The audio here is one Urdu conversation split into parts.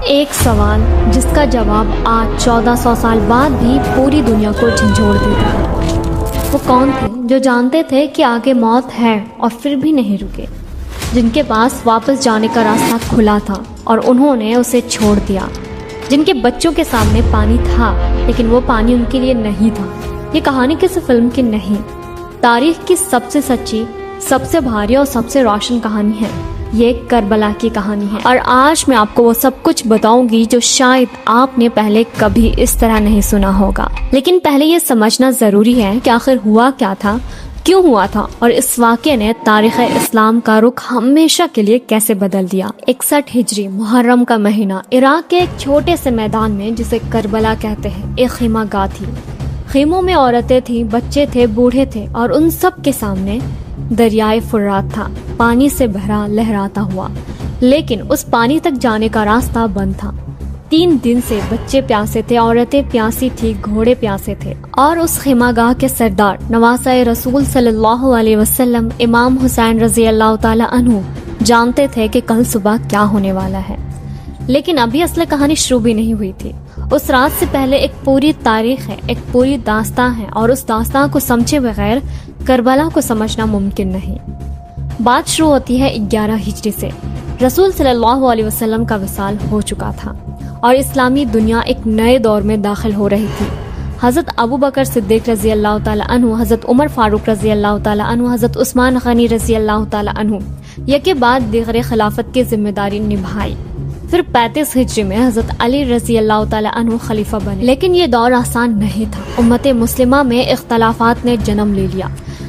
ایک سوال جس کا جواب آج 1400 سال بعد بھی پوری دنیا کو جھنجھوڑ دیتا ہے۔ وہ کون تھے جو جانتے تھے کہ آگے موت ہے اور پھر بھی نہیں رکے، جن کے پاس واپس جانے کا راستہ کھلا تھا اور انہوں نے اسے چھوڑ دیا، جن کے بچوں کے سامنے پانی تھا لیکن وہ پانی ان کے لیے نہیں تھا۔ یہ کہانی کسی فلم کی نہیں، تاریخ کی سب سے سچی، سب سے بھاری اور سب سے روشن کہانی ہے۔ یہ کربلا کی کہانی ہے اور آج میں آپ کو وہ سب کچھ بتاؤں گی جو شاید آپ نے پہلے کبھی اس طرح نہیں سنا ہوگا۔ لیکن پہلے یہ سمجھنا ضروری ہے کہ آخر ہوا کیا تھا، کیوں ہوا تھا اور اس واقعے نے تاریخ اسلام کا رخ ہمیشہ کے لیے کیسے بدل دیا۔ 61 ہجری محرم کا مہینہ، عراق کے ایک چھوٹے سے میدان میں جسے کربلا کہتے ہیں، ایک خیمہ گاہ تھی۔ خیموں میں عورتیں تھیں، بچے تھے، بوڑھے تھے اور ان سب کے سامنے دریائے فرات تھا، پانی سے بھرا لہراتا ہوا، لیکن اس پانی تک جانے کا راستہ بند تھا۔ 3 دن سے بچے پیاسے تھے، عورتیں پیاسی تھی، گھوڑے پیاسے تھے، اور اس خیمہ گاہ کے سردار نواسۂ رسول صلی اللہ علیہ وسلم امام حسین رضی اللہ تعالی عنہ جانتے تھے کہ کل صبح کیا ہونے والا ہے۔ لیکن ابھی اصل کہانی شروع بھی نہیں ہوئی تھی۔ اس رات سے پہلے ایک پوری تاریخ ہے، ایک پوری داستان ہے، اور اس داستان کو سمجھے بغیر کربلا کو سمجھنا ممکن نہیں۔ بات شروع ہوتی ہے 11 ہجری سے۔ رسول صلی اللہ علیہ وسلم کا وصال ہو چکا تھا اور اسلامی دنیا ایک نئے دور میں داخل ہو رہی تھی۔ حضرت ابو بکر صدیق رضی اللہ تعالی عنہ، حضرت عمر فاروق رضی اللہ تعالی عنہ، حضرت عثمان غنی رضی اللہ تعالی عنہ یکے بعد دیگر خلافت کی ذمہ داری نبھائی۔ پھر 35 ہجری میں حضرت علی رضی اللہ تعالی عنہ خلیفہ بنے۔ لیکن یہ دور آسان نہیں تھا۔ امت مسلمہ میں اختلافات نے جنم لے لیا،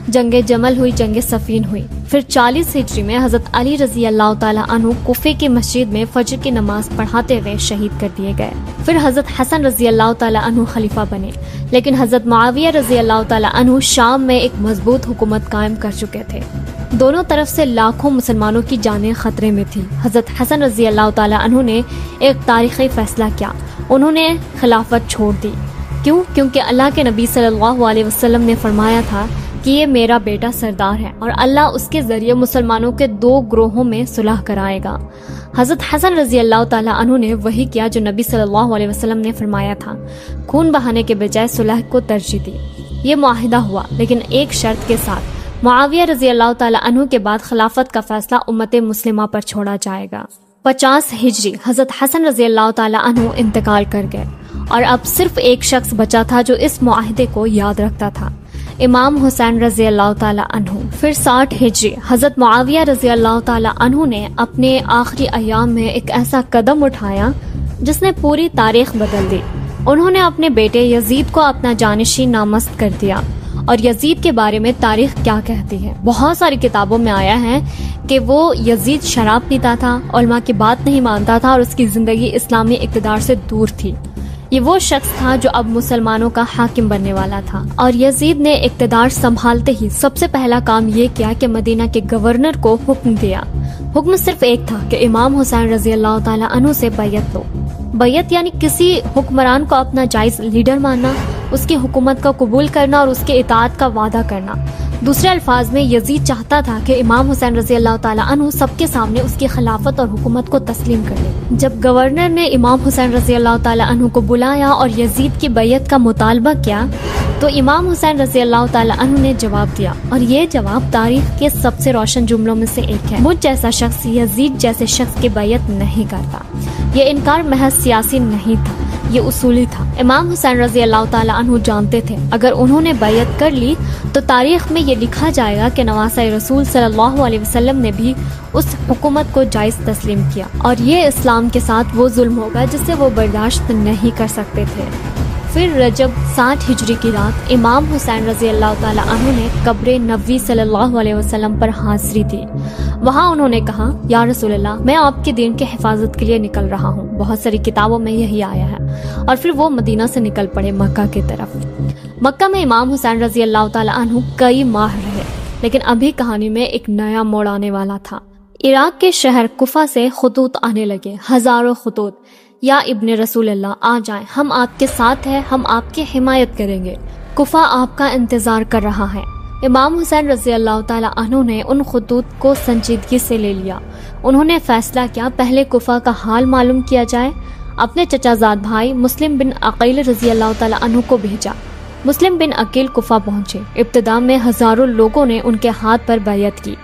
جنگ جمل ہوئی، جنگ صفین ہوئی۔ پھر 40 ہجری میں حضرت علی رضی اللہ تعالی عنہ کوفے کی مسجد میں فجر کی نماز پڑھاتے ہوئے شہید کر دیے گئے۔ پھر حضرت حسن رضی اللہ تعالی عنہ خلیفہ بنے، لیکن حضرت معاویہ رضی اللہ تعالی عنہ شام میں ایک مضبوط حکومت قائم کر چکے تھے۔ دونوں طرف سے لاکھوں مسلمانوں کی جانیں خطرے میں تھی۔ حضرت حسن رضی اللہ تعالی عنہ نے ایک تاریخی فیصلہ کیا، انہوں نے خلافت چھوڑ دی۔ کیوں؟ کیونکہ اللہ کے نبی صلی اللہ علیہ وسلم نے فرمایا تھا کہ یہ میرا بیٹا سردار ہے اور اللہ اس کے ذریعے مسلمانوں کے 2 گروہوں میں صلح کرائے گا۔ حضرت حسن رضی اللہ تعالی عنہ نے وہی کیا جو نبی صلی اللہ علیہ وسلم نے فرمایا تھا، خون بہانے کے بجائے صلح کو ترجیح دی۔ یہ معاہدہ ہوا، لیکن ایک شرط کے ساتھ، معاویہ رضی اللہ تعالی عنہ کے بعد خلافت کا فیصلہ امت مسلمہ پر چھوڑا جائے گا۔ 50 ہجری حضرت حسن رضی اللہ تعالی عنہ انتقال کر گئے اور اب صرف ایک شخص بچا تھا جو اس معاہدے کو یاد رکھتا تھا، امام حسین رضی اللہ تعالی عنہ۔ پھر 60 ہجری حضرت معاویہ رضی اللہ تعالی عنہ نے اپنے آخری ایام میں ایک ایسا قدم اٹھایا جس نے پوری تاریخ بدل دی۔ انہوں نے اپنے بیٹے یزید کو اپنا جانشین نامزد کر دیا۔ اور یزید کے بارے میں تاریخ کیا کہتی ہے؟ بہت ساری کتابوں میں آیا ہے کہ وہ یزید شراب پیتا تھا، علماء کی بات نہیں مانتا تھا اور اس کی زندگی اسلامی اقتدار سے دور تھی۔ یہ وہ شخص تھا جو اب مسلمانوں کا حاکم بننے والا تھا، اور یزید نے اقتدار سنبھالتے ہی سب سے پہلا کام یہ کیا کہ مدینہ کے گورنر کو حکم دیا۔ حکم صرف ایک تھا کہ امام حسین رضی اللہ تعالی عنہ سے بیعت لو۔ بیعت یعنی کسی حکمران کو اپنا جائز لیڈر ماننا، اس کی حکومت کا قبول کرنا اور اس کے اطاعت کا وعدہ کرنا۔ دوسرے الفاظ میں یزید چاہتا تھا کہ امام حسین رضی اللہ تعالی عنہ سب کے سامنے اس کی خلافت اور حکومت کو تسلیم کر لے۔ جب گورنر نے امام حسین رضی اللہ تعالی عنہ کو بلایا اور یزید کی بیعت کا مطالبہ کیا تو امام حسین رضی اللہ تعالی عنہ نے جواب دیا، اور یہ جواب تاریخ کے سب سے روشن جملوں میں سے ایک ہے: مجھ جیسا شخص یزید جیسے شخص کی بیعت نہیں کرتا۔ یہ انکار محض سیاسی نہیں تھا، یہ اصولی تھا۔ امام حسین رضی اللہ تعالی عنہ جانتے تھے اگر انہوں نے بیعت کر لی تو تاریخ میں یہ لکھا جائے گا کہ نواسۂ رسول صلی اللہ علیہ وسلم نے بھی اس حکومت کو جائز تسلیم کیا، اور یہ اسلام کے ساتھ وہ ظلم ہوگا جسے وہ برداشت نہیں کر سکتے تھے۔ پھر رجب 60 ہجری کی رات امام حسین رضی اللہ تعالی عنہ نے قبر نبوی صلی اللہ علیہ وسلم پر حاضری دی۔ وہاں انہوں نے کہا: یا رسول اللہ، میں آپ کے دین کی حفاظت کے لیے نکل رہا ہوں۔ بہت ساری کتابوں میں یہی آیا ہے۔ اور پھر وہ مدینہ سے نکل پڑے مکہ کی طرف۔ مکہ میں امام حسین رضی اللہ تعالی عنہ کئی ماہ رہے، لیکن ابھی کہانی میں ایک نیا موڑ آنے والا تھا۔ عراق کے شہر کوفہ سے خطوط آنے لگے، ہزاروں خطوط: یا ابن رسول اللہ، آ جائیں، ہم آپ کے ساتھ ہیں، ہم آپ کی حمایت کریں گے، کوفہ آپ کا انتظار کر رہا ہے۔ امام حسین رضی اللہ تعالی عنہ نے ان خطوط کو سنجیدگی سے لے لیا۔ انہوں نے فیصلہ کیا پہلے کوفہ کا حال معلوم کیا جائے، اپنے چچا زاد بھائی مسلم بن عقیل رضی اللہ تعالیٰ عنہ کو بھیجا۔ مسلم بن عقیل کوفہ پہنچے۔ ابتدا میں ہزاروں لوگوں نے ان کے ہاتھ پر بیعت کی۔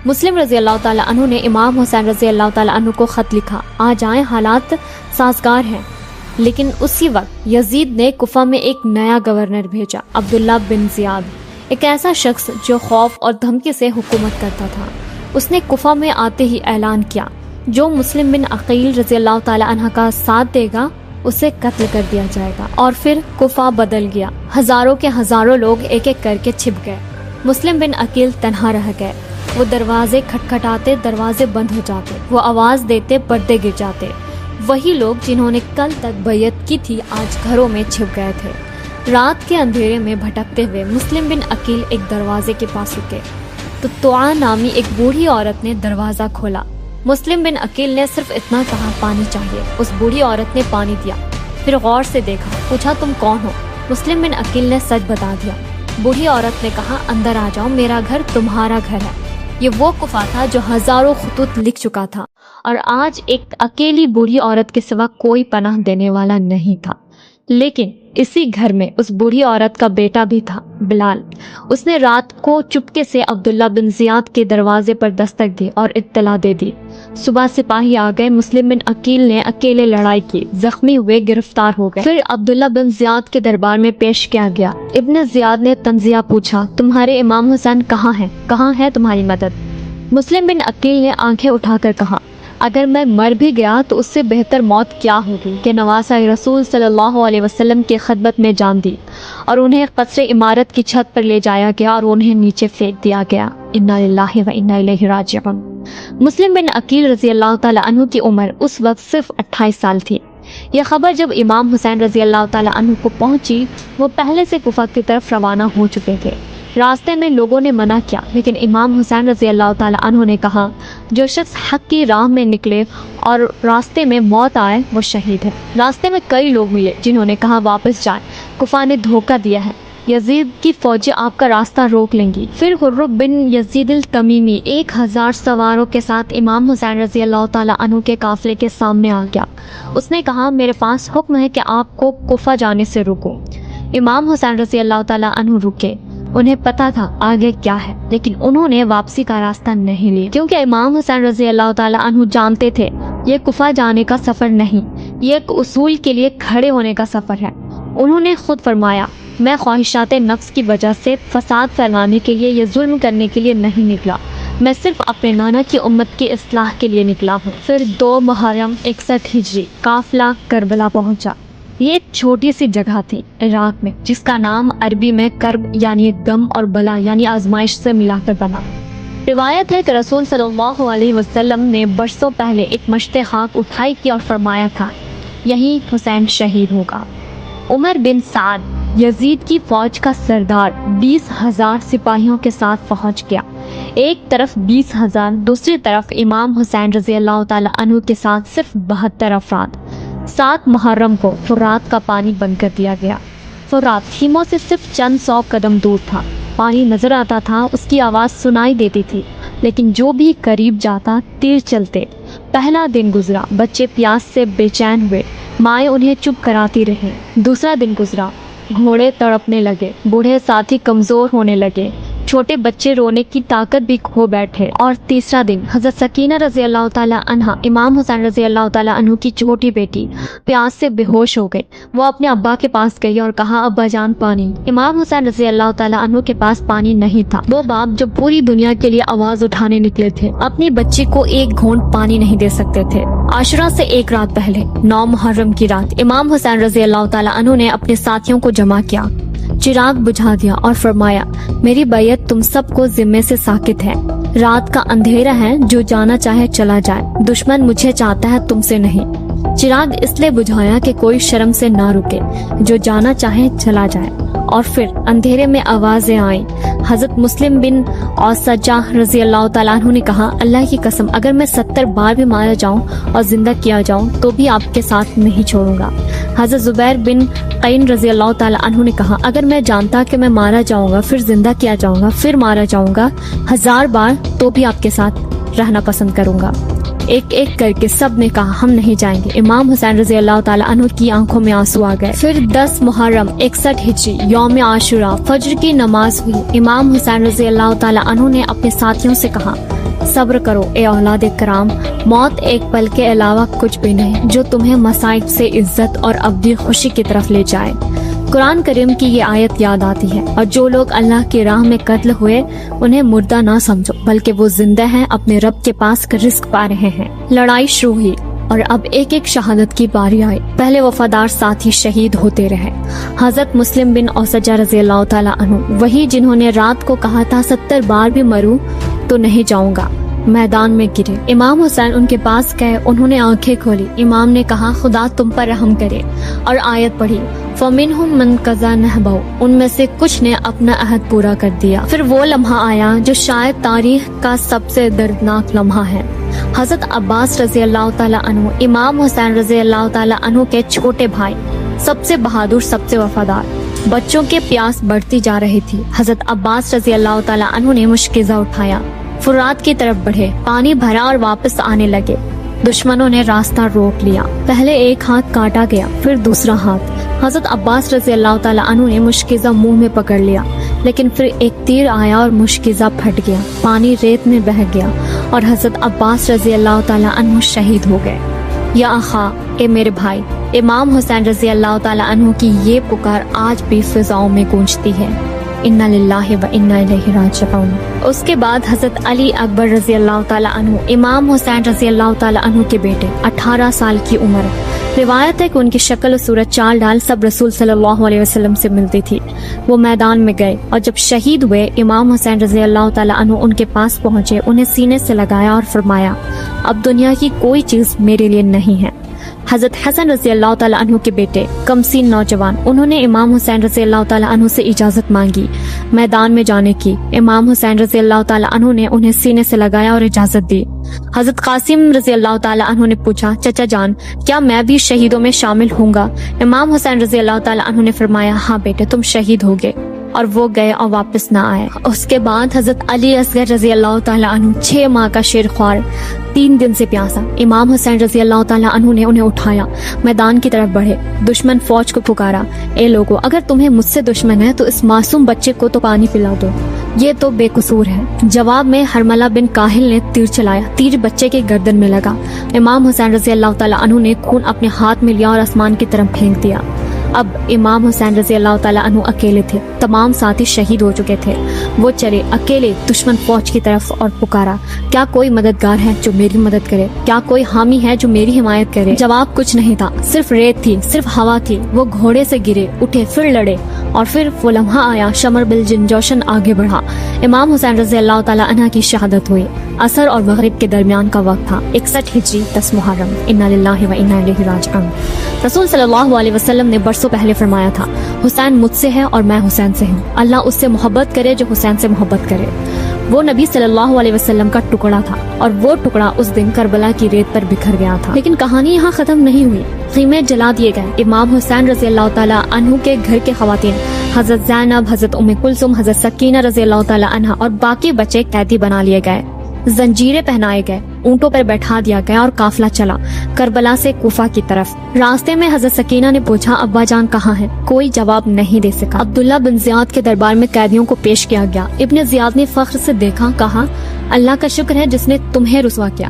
مسلم رضی اللہ تعالیٰ عنہ نے امام حسین رضی اللہ تعالیٰ عنہ کو خط لکھا، آ جائیں، حالات سازگار ہیں۔ لیکن اسی وقت یزید نے کوفہ میں ایک نیا گورنر بھیجا، عبداللہ بن زیاد، ایک ایسا شخص جو خوف اور دھمکی سے حکومت کرتا تھا۔ اس نے کوفہ میں آتے ہی اعلان کیا، جو مسلم بن عقیل رضی اللہ تعالیٰ عنہ کا ساتھ دے گا اسے قتل کر دیا جائے گا۔ اور پھر کوفہ بدل گیا، ہزاروں کے ہزاروں لوگ ایک ایک کر کے چھپ گئے۔ مسلم بن عقیل تنہا رہ گئے۔ وہ دروازے کھٹکھٹاتے، دروازے بند ہو جاتے، وہ آواز دیتے، پردے گر جاتے۔ وہی لوگ جنہوں نے کل تک بیعت کی تھی آج گھروں میں چھپ گئے تھے۔ رات کے اندھیرے میں بھٹکتے ہوئے مسلم بن عقیل ایک دروازے کے پاس رکے تو توعا نامی ایک بوڑھی عورت نے دروازہ کھولا۔ مسلم بن عقیل نے صرف اتنا کہا، پانی چاہیے۔ اس بوڑھی عورت نے پانی دیا، پھر غور سے دیکھا، پوچھا، تم کون ہو؟ مسلم بن عقیل نے سچ بتا دیا۔ بوڑھی عورت نے کہا، اندر آ جاؤ، میرا گھر تمہارا گھر ہے۔ یہ وہ کوفہ تھا جو ہزاروں خطوط لکھ چکا تھا، اور آج ایک اکیلی بوڑھی عورت کے سوا کوئی پناہ دینے والا نہیں تھا۔ لیکن اسی گھر میں اس بوڑھی عورت کا بیٹا بھی تھا، بلال۔ اس نے رات کو چپکے سے عبداللہ بن زیاد کے دروازے پر دستک دی اور اطلاع دے دی۔ صبح سپاہی آ گئے۔ مسلم بن عقیل نے اکیلے لڑائی کی، زخمی ہوئے، گرفتار ہو گئے۔ پھر عبداللہ بن زیاد کے دربار میں پیش کیا گیا۔ ابن زیاد نے تنزیہ پوچھا، تمہارے امام حسین کہاں ہیں؟ کہاں ہے تمہاری مدد؟ مسلم بن عقیل نے آنکھیں اٹھا کر کہا، اگر میں مر بھی گیا تو اس سے بہتر موت کیا ہوگی کہ نواسہ رسول صلی اللہ علیہ وسلم کی خدمت میں جان دی اور انہیں قصر عمارت کی چھت پر لے جایا گیا اور انہیں نیچے پھینک دیا گیا۔ انا للہ و انا الیہ راجعون۔ مسلم بن عقیل رضی اللہ تعالیٰ عنہ کی عمر اس وقت صرف 28 سال تھی۔ یہ خبر جب امام حسین رضی اللہ تعالیٰ عنہ کو پہنچی، وہ پہلے سے کوفہ کی طرف روانہ ہو چکے تھے۔ راستے میں لوگوں نے منع کیا، لیکن امام حسین رضی اللہ تعالیٰ عنہ نے کہا، جو شخص حق کی راہ میں نکلے اور راستے میں موت آئے وہ شہید ہے۔ راستے میں کئی لوگ ملے جنہوں نے کہا واپس جائیں، کوفہ نے دھوکہ دیا ہے، یزید کی فوجیں آپ کا راستہ روک لیں گی۔ پھر حر بن یزید التمیمی 1000 سواروں کے ساتھ امام حسین رضی اللہ تعالیٰ عنہ کے قافلے کے سامنے آ گیا۔ اس نے کہا، میرے پاس حکم ہے کہ آپ کو کوفہ جانے سے روکو۔ امام حسین رضی اللہ تعالیٰ عنہ رکے۔ انہیں پتا تھا آگے کیا ہے، لیکن انہوں نے واپسی کا راستہ نہیں لیا، کیونکہ امام حسین رضی اللہ تعالیٰ عنہ جانتے تھے یہ کوفہ جانے کا سفر نہیں، یہ ایک اصول کے لیے کھڑے ہونے کا سفر ہے۔ انہوں نے خود فرمایا، میں خواہشات نفس کی وجہ سے فساد پھیلانے کے لیے یا ظلم کرنے کے لیے نہیں نکلا، میں صرف اپنے نانا کی امت کی اصلاح کے لیے نکلا ہوں۔ پھر 2 محرم 61 ہجری قافلہ کربلا پہنچا۔ یہ ایک چھوٹی سی جگہ تھی عراق میں، جس کا نام عربی میں کرب یعنی غم اور بلا یعنی آزمائش سے ملا کر بنا۔ روایت ہے کہ رسول صلی اللہ علیہ وسلم نے برسوں پہلے ایک مشت خاک اٹھائی تھی اور فرمایا تھا، یہی حسین شہید ہوگا۔ عمر بن سعد یزید کی فوج کا سردار 20,000 سپاہیوں کے ساتھ پہنچ گیا۔ ایک طرف 20,000، دوسری طرف امام حسین رضی اللہ تعالیٰ عنہ کے ساتھ صرف 72 افراد۔ 7 محرم کو فرات کا پانی بند کر دیا گیا۔ فرات خیموں سے صرف چند 100 قدم دور تھا۔ پانی نظر آتا تھا، اس کی آواز سنائی دیتی تھی، لیکن جو بھی قریب جاتا تیر چلتے۔ پہلا دن گزرا، بچے پیاس سے بے چین ہوئے، مائیں انہیں چپ کراتی رہیں۔ دوسرا دن گزرا، گھوڑے تڑپنے لگے، بوڑھے ساتھی کمزور ہونے لگے، چھوٹے بچے رونے کی طاقت بھی کھو بیٹھے۔ اور تیسرا دن حضرت سکینہ رضی اللہ تعالیٰ عنہ، امام حسین رضی اللہ تعالیٰ عنہ کی چھوٹی بیٹی، پیاس سے بے ہوش ہو گئی۔ وہ اپنے ابا کے پاس گئی اور کہا، ابا جان پانی۔ امام حسین رضی اللہ تعالیٰ عنہ کے پاس پانی نہیں تھا۔ وہ باپ جو پوری دنیا کے لیے آواز اٹھانے نکلے تھے، اپنی بچی کو ایک گھونٹ پانی نہیں دے سکتے تھے۔ عاشورہ سے ایک رات پہلے 9 محرم کی رات امام حسین رضی اللہ تعالیٰ عنہ نے اپنے ساتھیوں کو جمع کیا، چراغ بجھا دیا اور فرمایا، میری بیعت تم سب کو ذمے سے ساکت ہے۔ رات کا اندھیرا ہے، جو جانا چاہے چلا جائے، دشمن مجھے چاہتا ہے تم سے نہیں۔ چراغ اس لیے بجھایا کہ کوئی شرم سے نہ رکے، جو جانا چاہے چلا جائے۔ اور پھر اندھیرے میں آوازیں آئیں۔ حضرت مسلم بن اوسجہ رضی اللہ تعالیٰ عنہ نے کہا، اللہ کی قسم اگر میں 70 بار بھی مارا جاؤں اور زندہ کیا جاؤں تو بھی آپ کے ساتھ نہیں چھوڑوں گا۔ حضرت زبیر بن قین رضی اللہ تعالیٰ عنہ نے کہا، اگر میں جانتا کہ میں مارا جاؤں گا، پھر زندہ کیا جاؤں گا، پھر مارا جاؤں گا 1000 بار، تو بھی آپ کے ساتھ رہنا پسند کروں گا۔ ایک ایک کر کے سب نے کہا ہم نہیں جائیں گے۔ امام حسین رضی اللہ تعالیٰ عنہ کی آنکھوں میں آنسو آ گئے۔ پھر 10 محرم 61 ہجری یوم عاشورہ فجر کی نماز ہوئی۔ امام حسین رضی اللہ تعالیٰ عنہ نے اپنے ساتھیوں سے کہا صبر کرو اے اولاد کرام، موت ایک پل کے علاوہ کچھ بھی نہیں جو تمہیں مصائب سے عزت اور ابدی خوشی کی طرف لے جائے۔ قرآن کریم کی یہ آیت یاد آتی ہے، اور جو لوگ اللہ کی راہ میں قتل ہوئے انہیں مردہ نہ سمجھو بلکہ وہ زندہ ہیں، اپنے رب کے پاس رزق پا رہے ہیں۔ لڑائی شروع ہوئی اور اب ایک ایک شہادت کی باری آئی۔ پہلے وفادار ساتھی شہید ہوتے رہے۔ حضرت مسلم بن اوسجہ رضی اللہ تعالیٰ عنہ، وہی جنہوں نے رات کو کہا تھا 70 بار بھی مروں تو نہیں جاؤں گا، میدان میں گرے۔ امام حسین ان کے پاس گئے، انہوں نے آنکھیں کھولی۔ امام نے کہا خدا تم پر رحم کرے، اور آیت پڑھی فَمِنْهُمْ مَنْ قَضَى نَحْبَهُ، ان میں سے کچھ نے اپنا عہد پورا کر دیا۔ پھر وہ لمحہ آیا جو شاید تاریخ کا سب سے دردناک لمحہ ہے۔ حضرت عباس رضی اللہ تعالیٰ عنہ، امام حسین رضی اللہ تعالیٰ عنہ کے چھوٹے بھائی، سب سے بہادر، سب سے وفادار، بچوں کے پیاس بڑھتی جا رہی تھی۔ حضرت عباس رضی اللہ تعالیٰ عنہ نے مشکزہ اٹھایا، فرات کی طرف بڑھے، پانی بھرا اور واپس آنے لگے۔ دشمنوں نے راستہ روک لیا، پہلے ایک ہاتھ کاٹا گیا، پھر دوسرا ہاتھ۔ حضرت عباس رضی اللہ تعالیٰ عنہ نے مشکزہ منہ میں پکڑ لیا، لیکن پھر ایک تیر آیا اور مشکزہ پھٹ گیا، پانی ریت میں بہہ گیا اور حضرت عباس رضی اللہ تعالیٰ عنہ شہید ہو گئے۔ یا اخا، اے میرے بھائی، امام حسین رضی اللہ تعالیٰ عنہ کی یہ پکار آج بھی فضاؤں میں گونجتی ہے، انا للہ و انا الیہ راجعون۔ اس کے بعد حضرت علی اکبر رضی اللہ تعالیٰ عنہ، امام حسین رضی اللہ تعالیٰ عنہ کے بیٹے، 18 سال کی عمر۔ روایت ہے کہ ان کی شکل و صورت چال ڈال سب رسول صلی اللہ علیہ وسلم سے ملتی تھی۔ وہ میدان میں گئے اور جب شہید ہوئے، امام حسین رضی اللہ تعالیٰ عنہ ان کے پاس پہنچے، انہیں سینے سے لگایا اور فرمایا اب دنیا کی کوئی چیز میرے لیے نہیں ہے۔ حضرت حسن رضی اللہ تعالیٰ عنہ کے بیٹے، کمسین نوجوان، انہوں نے امام حسین رضی اللہ تعالیٰ عنہ سے اجازت مانگی میدان میں جانے کی۔ امام حسین رضی اللہ تعالیٰ عنہ نے انہیں سینے سے لگایا اور اجازت دی۔ حضرت قاسم رضی اللہ تعالیٰ عنہ نے پوچھا چچا جان، کیا میں بھی شہیدوں میں شامل ہوں گا؟ امام حسین رضی اللہ تعالیٰ عنہ نے فرمایا ہاں بیٹے، تم شہید ہوگے، اور وہ گئے اور واپس نہ آئے۔ اس کے بعد حضرت علی اصغر رضی اللہ تعالیٰ عنہ، 6 ماہ کا شیر خوار، 3 دن سے پیاسا۔ امام حسین رضی اللہ تعالیٰ عنہ نے انہیں اٹھایا، میدان کی طرف بڑھے، دشمن فوج کو پکارا، اے لوگو، اگر تمہیں مجھ سے دشمن ہے تو اس معصوم بچے کو تو پانی پلا دو، یہ تو بے قصور ہے۔ جواب میں حرملہ بن کاہل نے تیر چلایا، تیر بچے کے گردن میں لگا۔ امام حسین رضی اللہ تعالیٰ عنہ نے خون اپنے ہاتھ میں لیا اور آسمان کی طرف پھینک دیا۔ اب امام حسین رضی اللہ تعالیٰ عنہ اکیلے تھے، تمام ساتھی شہید ہو چکے تھے۔ وہ چلے اکیلے دشمن فوج کی طرف اور پکارا، کیا کوئی مددگار ہے جو میری مدد کرے؟ کیا کوئی حامی ہے جو میری حمایت کرے؟ جواب کچھ نہیں تھا، صرف ریت تھی، صرف ہوا تھی۔ وہ گھوڑے سے گرے، اٹھے، پھر لڑے، اور پھر وہ لمحہ آیا، شمر بالجنجوشن آگے بڑھا۔ امام حسین رضی اللہ تعالیٰ عنہ کی شہادت ہوئی۔ عصر اور مغرب کے درمیان کا وقت تھا، 61 ہجری 10 محرم۔ انا للہ و انا الیہ راجعون۔ رسول صلی اللہ علیہ وسلم نے برسوں پہلے فرمایا تھا، حسین مجھ سے ہے اور میں حسین سے ہوں، اللہ اس سے محبت کرے جو حسین سے محبت کرے۔ وہ نبی صلی اللہ علیہ وسلم کا ٹکڑا تھا، اور وہ ٹکڑا اس دن کربلا کی ریت پر بکھر گیا تھا۔ لیکن کہانی یہاں ختم نہیں ہوئی، خیمے جلا دیے گئے۔ امام حسین رضی اللہ تعالیٰ عنہ کے گھر کے خواتین، حضرت زینب، حضرت ام کلثوم، حضرت سکینہ رضی اللہ تعالیٰ عنہ اور باقی بچے قیدی بنا لیے گئے، زنجیریں پہنائے گئے، اونٹوں پر بیٹھا دیا گیا اور قافلہ چلا کربلا سے کوفہ کی طرف۔ راستے میں حضرت سکینہ نے پوچھا ابا جان کہاں ہیں؟ کوئی جواب نہیں دے سکا۔ عبداللہ بن زیاد کے دربار میں قیدیوں کو پیش کیا گیا۔ ابن زیاد نے فخر سے دیکھا، کہا اللہ کا شکر ہے جس نے تمہیں رسوا کیا۔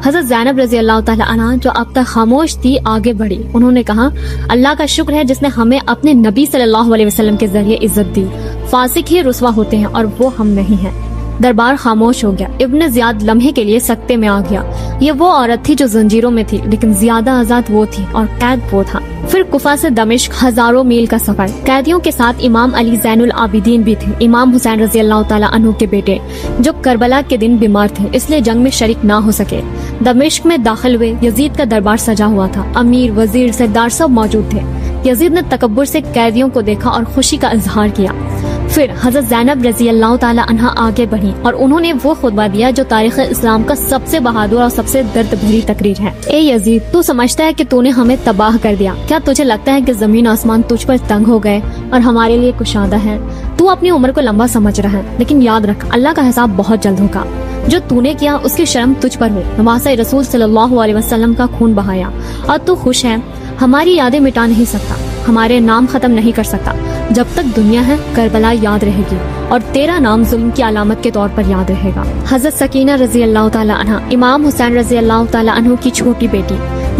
حضرت زینب رضی اللہ تعالیٰ عنہ جو اب تک خاموش تھی آگے بڑھی، انہوں نے کہا اللہ کا شکر ہے جس نے ہمیں اپنے نبی صلی اللہ علیہ وسلم کے ذریعے عزت دی، فاسق ہی رسوا ہوتے ہیں اور وہ ہم نہیں ہیں۔ دربار خاموش ہو گیا۔ ابن زیاد لمحے کے لیے سکتے میں آ گیا۔ یہ وہ عورت تھی جو زنجیروں میں تھی، لیکن زیادہ آزاد وہ تھی اور قید وہ تھا۔ پھر کوفہ سے دمشق 1000 میل کا سفر۔ قیدیوں کے ساتھ امام علی زین العابدین بھی تھے، امام حسین رضی اللہ تعالیٰ عنہ کے بیٹے، جو کربلا کے دن بیمار تھے، اس لیے جنگ میں شریک نہ ہو سکے۔ دمشق میں داخل ہوئے، یزید کا دربار سجا ہوا تھا، امیر، وزیر، سردار سب موجود تھے۔ یزید نے تکبر سے قیدیوں کو دیکھا اور خوشی کا اظہار کیا۔ پھر حضرت زینب رضی اللہ تعالیٰ عنہ آگے بڑھی اور انہوں نے وہ خطبہ دیا جو تاریخ اسلام کا سب سے بہادر اور سب سے درد بھری تقریر ہے۔ اے یزید، تو سمجھتا ہے کہ تو نے ہمیں تباہ کر دیا؟ کیا تجھے لگتا ہے کہ زمین آسمان تجھ پر تنگ ہو گئے اور ہمارے لیے کشادہ ہے؟ تو تو اپنی عمر کو لمبا سمجھ رہا ہے، لیکن یاد رکھ اللہ کا حساب بہت جلد ہوگا۔ جو تو نے کیا اس کی شرم تجھ پر ہو۔ نواسہ رسول صلی اللہ علیہ وسلم کا خون بہایا اور تو خوش ہے۔ ہماری یادیں مٹا نہیں سکتا، ہمارے نام ختم نہیں کر سکتا۔ جب تک دنیا ہے کربلا یاد رہے گی اور تیرا نام ظلم کی علامت کے طور پر یاد رہے گا۔ حضرت سکینہ رضی اللہ تعالی عنہ امام حسین رضی اللہ تعالی عنہ کی چھوٹی بیٹی،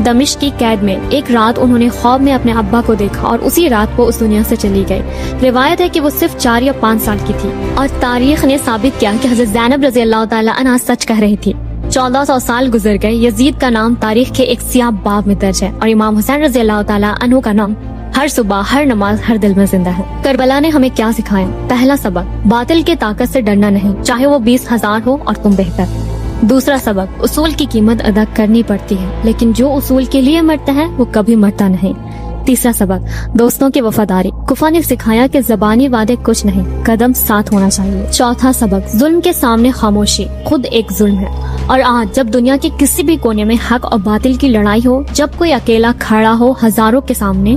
دمشق کی قید میں ایک رات انہوں نے خواب میں اپنے ابا کو دیکھا اور اسی رات وہ اس دنیا سے چلی گئی۔ روایت ہے کہ وہ صرف 4 یا 5 سال کی تھی اور تاریخ نے ثابت کیا کہ حضرت زینب رضی اللہ تعالی عنہ سچ کہہ رہی تھی۔ 1400 سال گزر گئے، یزید کا نام تاریخ کے ایک سیاہ باب میں درج ہے اور امام حسین رضی اللہ تعالی عنہ کا نام ہر صبح، ہر نماز، ہر دل میں زندہ ہے۔ کربلا نے ہمیں کیا سکھایا؟ پہلا سبق، باطل کی طاقت سے ڈرنا نہیں، چاہے وہ 20,000 ہو اور تم بہتر۔ دوسرا سبق، اصول کی قیمت ادا کرنی پڑتی ہے، لیکن جو اصول کے لیے مرتا ہے وہ کبھی مرتا نہیں۔ تیسرا سبق، دوستوں کی وفاداری۔ کفا نے سکھایا کہ زبانی وعدے کچھ نہیں، قدم ساتھ ہونا چاہیے۔ چوتھا سبق، ظلم کے سامنے خاموشی خود ایک ظلم ہے۔ اور آج جب دنیا کے کسی بھی کونے میں حق اور باطل کی لڑائی ہو، جب کوئی اکیلا کھڑا ہو ہزاروں کے سامنے،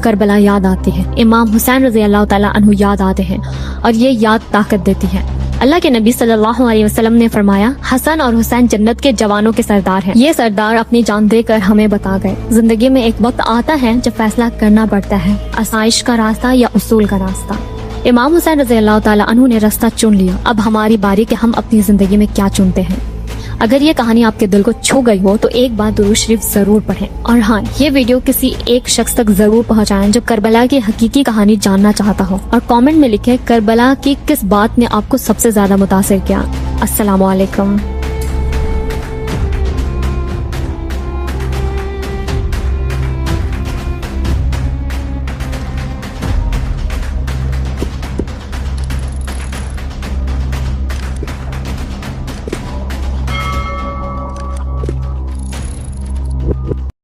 کربلا یاد آتی ہے، امام حسین رضی اللہ تعالیٰ عنہ یاد آتے ہیں اور یہ یاد طاقت دیتی ہے۔ اللہ کے نبی صلی اللہ علیہ وسلم نے فرمایا، حسن اور حسین جنت کے جوانوں کے سردار ہیں۔ یہ سردار اپنی جان دے کر ہمیں بتا گئے زندگی میں ایک وقت آتا ہے جب فیصلہ کرنا پڑتا ہے، آسائش کا راستہ یا اصول کا راستہ۔ امام حسین رضی اللہ تعالیٰ عنہ نے راستہ چن لیا، اب ہماری باری کہ ہم اپنی زندگی میں کیا چنتے ہیں۔ اگر یہ کہانی آپ کے دل کو چھو گئی ہو تو ایک بار درود شریف ضرور پڑھیں، اور ہاں یہ ویڈیو کسی ایک شخص تک ضرور پہنچائیں جو کربلا کی حقیقی کہانی جاننا چاہتا ہو، اور کامنٹ میں لکھیں کربلا کی کس بات نے آپ کو سب سے زیادہ متاثر کیا۔ السلام علیکم۔